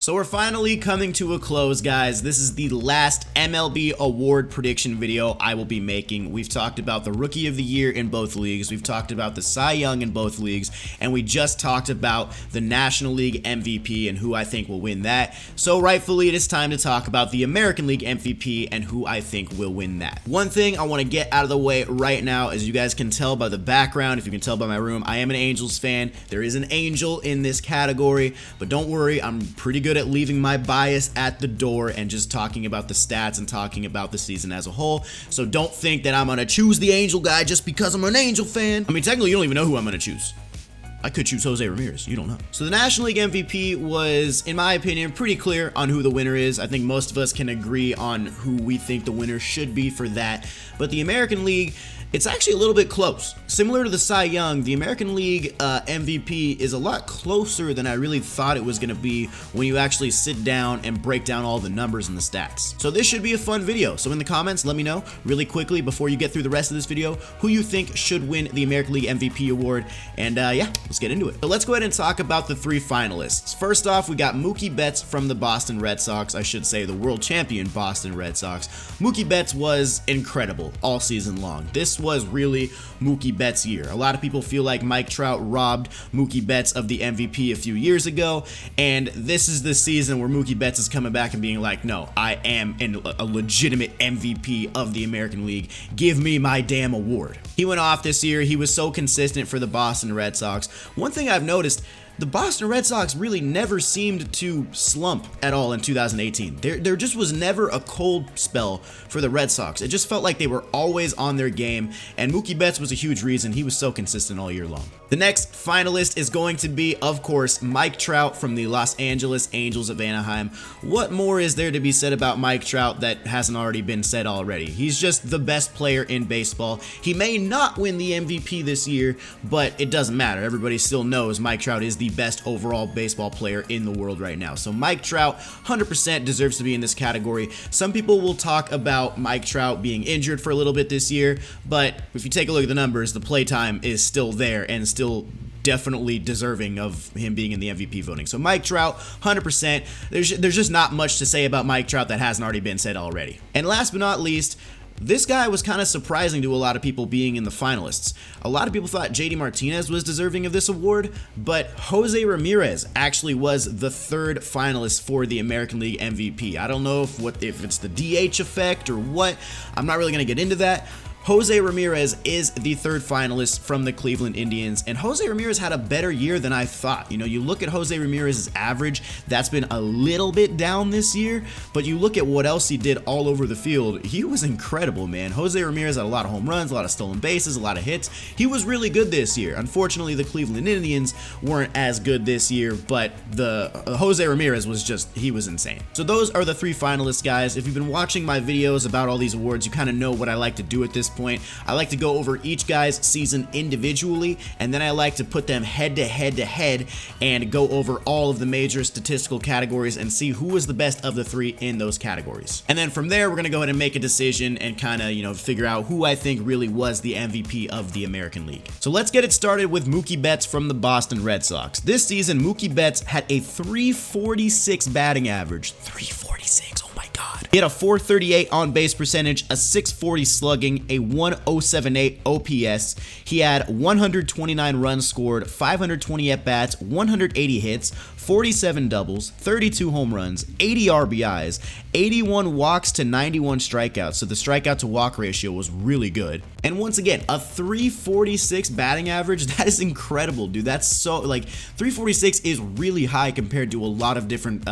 So we're finally coming to a close, guys. This is the last MLB award prediction video I will be making. We've talked about the Rookie of the Year in both leagues. We've talked about the Cy Young in both leagues. And we just talked about the National League MVP and who I think will win that. So rightfully, it is time to talk about the American League MVP and who I think will win that. One thing I want to get out of the way right now, as you guys can tell by the background, if you can tell by my room, I am an Angels fan. There is an Angel in this category, but don't worry, I'm pretty good at leaving my bias at the door and just talking about the stats and talking about the season as a whole. So don't think that I'm going to choose the Angel guy just because I'm an Angel fan. I mean, technically, you don't even know who I'm going to choose. I could choose Jose Ramirez. You don't know. So the National League MVP was, in my opinion, pretty clear on who the winner is. I think most of us can agree on who we think the winner should be for that. But the American League, it's actually a little bit close. Similar to the Cy Young, the American League MVP is a lot closer than I really thought it was going to be when you actually sit down and break down all the numbers and the stats. So this should be a fun video. So in the comments, let me know really quickly before you get through the rest of this video who you think should win the American League MVP award. And yeah, let's get into it. So let's go ahead and talk about the three finalists. First off, we got Mookie Betts from the Boston Red Sox. I should say the world champion Boston Red Sox. Mookie Betts was incredible all season long. This was really Mookie Betts' year. A lot of people feel like Mike Trout robbed Mookie Betts of the MVP a few years ago, and this is the season where Mookie Betts is coming back and being like, no, I am a legitimate MVP of the American League. Give me my damn award. He went off this year. He was so consistent for the Boston Red Sox. One thing I've noticed, the Boston Red Sox really never seemed to slump at all in 2018. There just was never a cold spell for the Red Sox. It just felt like they were always on their game, and Mookie Betts was a huge reason. He was so consistent all year long. The next finalist is going to be, of course, Mike Trout from the Los Angeles Angels of Anaheim. What more is there to be said about Mike Trout that hasn't already been said already? He's just the best player in baseball. He may not win the MVP this year, but it doesn't matter. Everybody still knows Mike Trout is the best overall baseball player in the world right now. So Mike Trout 100% deserves to be in this category. Some people will talk about Mike Trout being injured for a little bit this year, but if you take a look at the numbers, the playtime is still there and still definitely deserving of him being in the MVP voting. So Mike Trout, 100%. There's just not much to say about Mike Trout that hasn't already been said already. And last but not least, this guy was kind of surprising to a lot of people being in the finalists. A lot of people thought JD Martinez was deserving of this award, but Jose Ramirez actually was the third finalist for the American League MVP. I don't know if it's the DH effect or what. I'm not really going to get into that. Jose Ramirez is the third finalist from the Cleveland Indians, and Jose Ramirez had a better year than I thought. You know, you look at Jose Ramirez's average, that's been a little bit down this year, but you look at what else he did all over the field, he was incredible, man. Jose Ramirez had a lot of home runs, a lot of stolen bases, a lot of hits. He was really good this year. Unfortunately, the Cleveland Indians weren't as good this year, but the Jose Ramirez he was insane. So those are the three finalists, guys. If you've been watching my videos about all these awards, you kind of know what I like to do at this point. I like to go over each guy's season individually, and then I like to put them head to head and go over all of the major statistical categories and see who was the best of the three in those categories. And then from there, we're going to go ahead and make a decision and kind of, figure out who I think really was the MVP of the American League. So let's get it started with Mookie Betts from the Boston Red Sox. This season, Mookie Betts had a 346 batting average. 346. He had a 438 on base percentage, a 640 slugging, a 1078 OPS. He had 129 runs scored, 520 at-bats, 180 hits, 47 doubles, 32 home runs, 80 RBIs, 81 walks to 91 strikeouts. So the strikeout to walk ratio was really good. And once again, a 346 batting average, that is incredible, dude. That's so, 346 is really high compared to a lot of different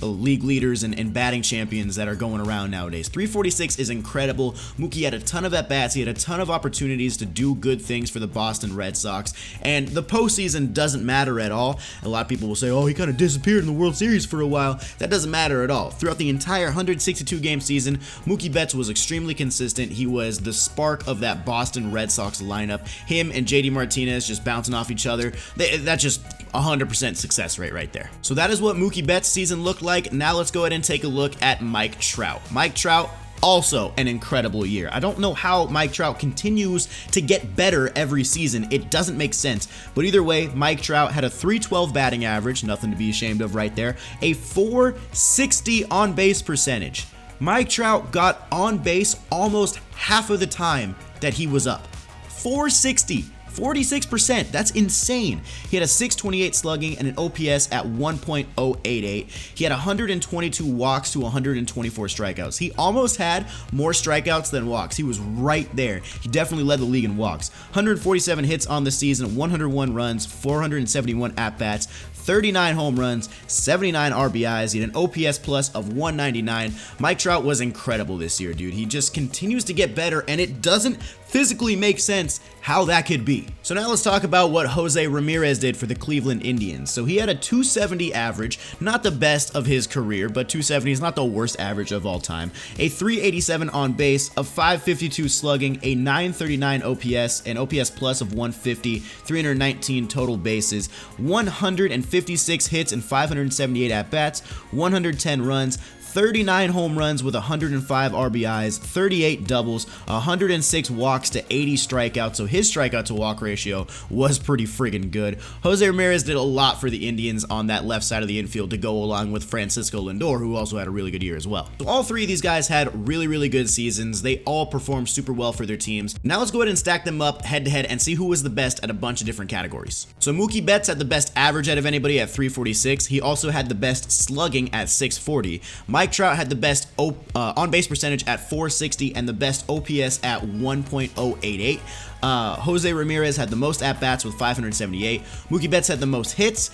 league leaders and batting champions that are going around nowadays. 346 is incredible. Mookie had a ton of at-bats. He had a ton of opportunities to do good things for the Boston Red Sox. And the postseason doesn't matter at all. A lot of people will say, oh, he kind of disappeared in the World Series for a while. That doesn't matter at all. Throughout the entire 162-game season, Mookie Betts was extremely consistent. He was the spark of that Boston Red Sox lineup. Him and JD Martinez just bouncing off each other. That's just 100% success rate right there. So that is what Mookie Betts' season looked like. Now let's go ahead and take a look at Mike Trout. Mike Trout, Also an incredible year. I don't know how Mike Trout continues to get better every season. It doesn't make sense. But either way, Mike Trout had a 312 batting average, nothing to be ashamed of right there, a 460 on base percentage. Mike Trout got on base almost half of the time that he was up. 460. 46%, that's insane. He had a 628 slugging and an OPS at 1.088. He had 122 walks to 124 strikeouts. He almost had more strikeouts than walks. He was right there. He definitely led the league in walks. 147 hits on the season, 101 runs, 471 at-bats, 39 home runs, 79 RBIs. He had an OPS plus of 199. Mike Trout was incredible this year, dude. He just continues to get better, and it doesn't physically make sense how that could be. So now let's talk about what Jose Ramirez did for the Cleveland Indians. So he had a 270 average, not the best of his career, but 270 is not the worst average of all time. A 387 on base, a 552 slugging, a 939 OPS, an OPS plus of 150, 319 total bases, 156 hits and 578 at-bats, 110 runs, 39 home runs with 105 RBIs, 38 doubles, 106 walks to 80 strikeouts, so his strikeout to walk ratio was pretty friggin' good. Jose Ramirez did a lot for the Indians on that left side of the infield to go along with Francisco Lindor, who also had a really good year as well. So all three of these guys had really good seasons. They all performed super well for their teams. Now let's go ahead and stack them up head to head and see who was the best at a bunch of different categories. So Mookie Betts had the best average out of anybody at 346. He also had the best slugging at 640. Mike Trout had the best on-base percentage at 460 and the best OPS at 1.088. Jose Ramirez had the most at-bats with 578. Mookie Betts had the most hits.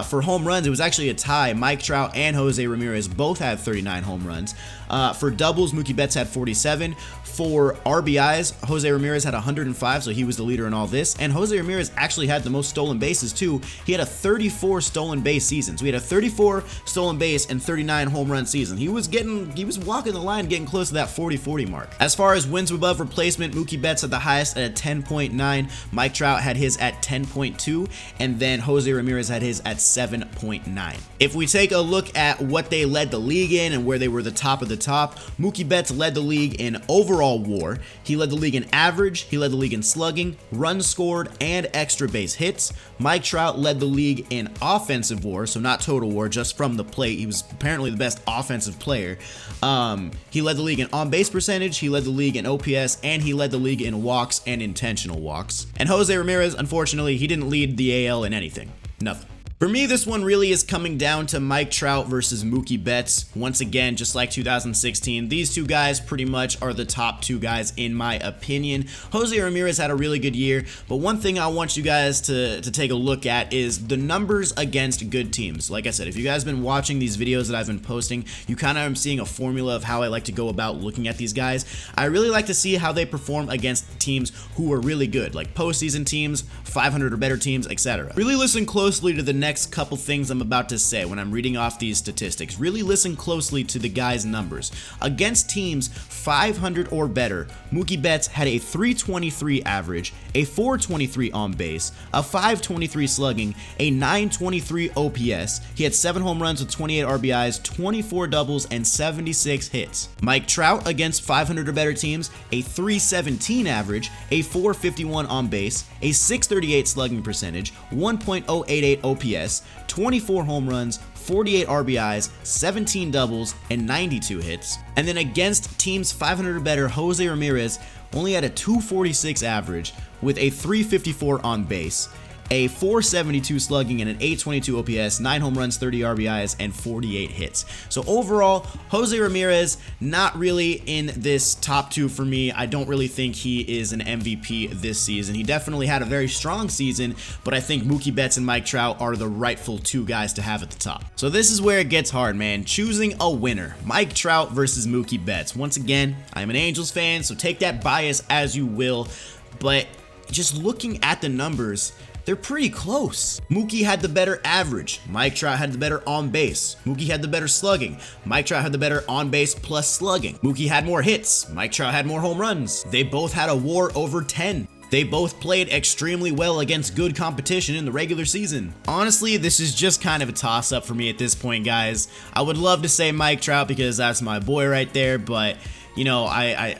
For home runs, it was actually a tie. Mike Trout and Jose Ramirez both had 39 home runs. For doubles, Mookie Betts had 47. For RBIs, Jose Ramirez had 105, so he was the leader in all this. And Jose Ramirez actually had the most stolen bases too. He had a 34 stolen base season. So he had a 34 stolen base and 39 home run season. He was walking the line, getting close to that 40-40 mark. As far as wins above replacement, Mookie Betts had the highest at a 10.9. Mike Trout had his at 10.2, and then Jose Ramirez had his at 7.9. If we take a look at what they led the league in and where they were the top of the top, Mookie Betts led the league in overall WAR. He led the league in average, he led the league in slugging, runs scored, and extra base hits. Mike Trout led the league in offensive WAR, so not total WAR, just from the plate. He was apparently the best offensive player. He led the league in on-base percentage, he led the league in OPS, and he led the league in walks and intentional walks. And Jose Ramirez, unfortunately, he didn't lead the AL in anything. Nothing. For me, this one really is coming down to Mike Trout versus Mookie Betts. Once again, just like 2016, these two guys pretty much are the top two guys in my opinion. Jose Ramirez had a really good year, but one thing I want you guys to take a look at is the numbers against good teams. Like I said, if you guys have been watching these videos that I've been posting, you kind of are seeing a formula of how I like to go about looking at these guys. I really like to see how they perform against teams who are really good, like postseason teams, 500 or better teams, etc. Really listen closely to the next couple things I'm about to say when I'm reading off these statistics. Really listen closely to the guys' numbers. Against teams 500 or better, Mookie Betts had a 323 average, a 423 on base, a 523 slugging, a 923 OPS. He had 7 home runs with 28 RBIs, 24 doubles, and 76 hits. Mike Trout against 500 or better teams, a 317 average, a 451 on base, a 638 slugging percentage, 1.088 OPS, 24 home runs, 48 RBIs, 17 doubles, and 92 hits. And then against teams 500 or better, Jose Ramirez only had a 246 average with a 354 on base, a 472 slugging, and an 822 OPS, 9 home runs, 30 RBIs, and 48 hits. So overall, Jose Ramirez not really in this top two for me. I don't really think he is an MVP this season. He definitely had a very strong season, but I think Mookie Betts and Mike Trout are the rightful two guys to have at the top. So this is where it gets hard, man. Choosing a winner. Mike Trout versus Mookie Betts. Once again, I'm an Angels fan, so take that bias as you will, but just looking at the numbers, they're pretty close. Mookie had the better average. Mike Trout had the better on base. Mookie had the better slugging. Mike Trout had the better on base plus slugging. Mookie had more hits. Mike Trout had more home runs. They both had a WAR over 10. They both played extremely well against good competition in the regular season. Honestly, this is just kind of a toss-up for me at this point, guys. I would love to say Mike Trout because that's my boy right there, but you know,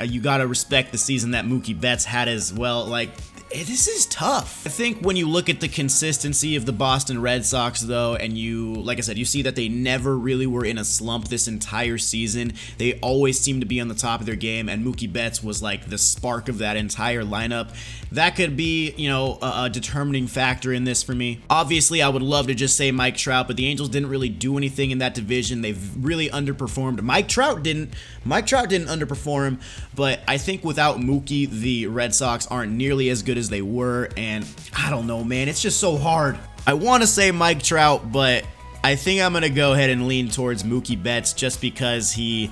you gotta respect the season that Mookie Betts had as well. Like, this is tough. I think when you look at the consistency of the Boston Red Sox, though, and you, like I said, you see that they never really were in a slump this entire season. They always seem to be on the top of their game, and Mookie Betts was like the spark of that entire lineup. That could be, you know, a determining factor in this for me. Obviously, I would love to just say Mike Trout, but the Angels didn't really do anything in that division. They've really underperformed. Mike Trout didn't underperform, but I think without Mookie, the Red Sox aren't nearly as good as they were, and I don't know, man, it's just so hard. I want to say Mike Trout, but I think I'm gonna go ahead and lean towards Mookie Betts just because I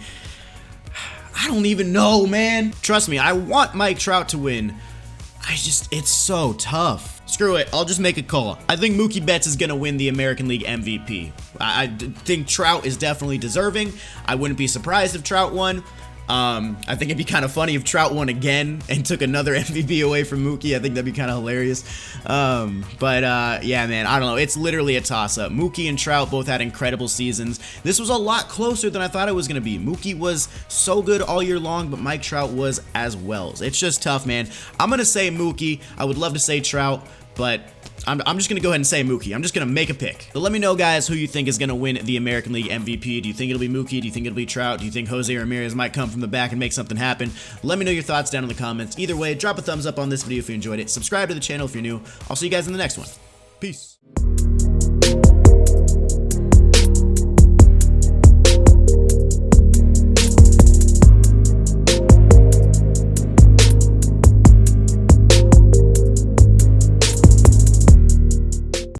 don't even know, man. Trust me, I want Mike Trout to win. It's so tough. Screw it, I'll just make a call. I think Mookie Betts is gonna win the American League MVP. I think Trout is definitely deserving. I wouldn't be surprised if Trout won. I think it'd be kind of funny if Trout won again and took another MVP away from Mookie. I think that'd be kind of hilarious. Yeah, man, I don't know. It's literally a toss-up. Mookie and Trout both had incredible seasons. This was a lot closer than I thought it was going to be. Mookie was so good all year long, but Mike Trout was as well. It's just tough, man. I'm going to say Mookie. I would love to say Trout, but I'm just going to go ahead and say Mookie. I'm just going to make a pick. So let me know, guys, who you think is going to win the American League MVP. Do you think it'll be Mookie? Do you think it'll be Trout? Do you think Jose Ramirez might come from the back and make something happen? Let me know your thoughts down in the comments. Either way, drop a thumbs up on this video if you enjoyed it. Subscribe to the channel if you're new. I'll see you guys in the next one. Peace.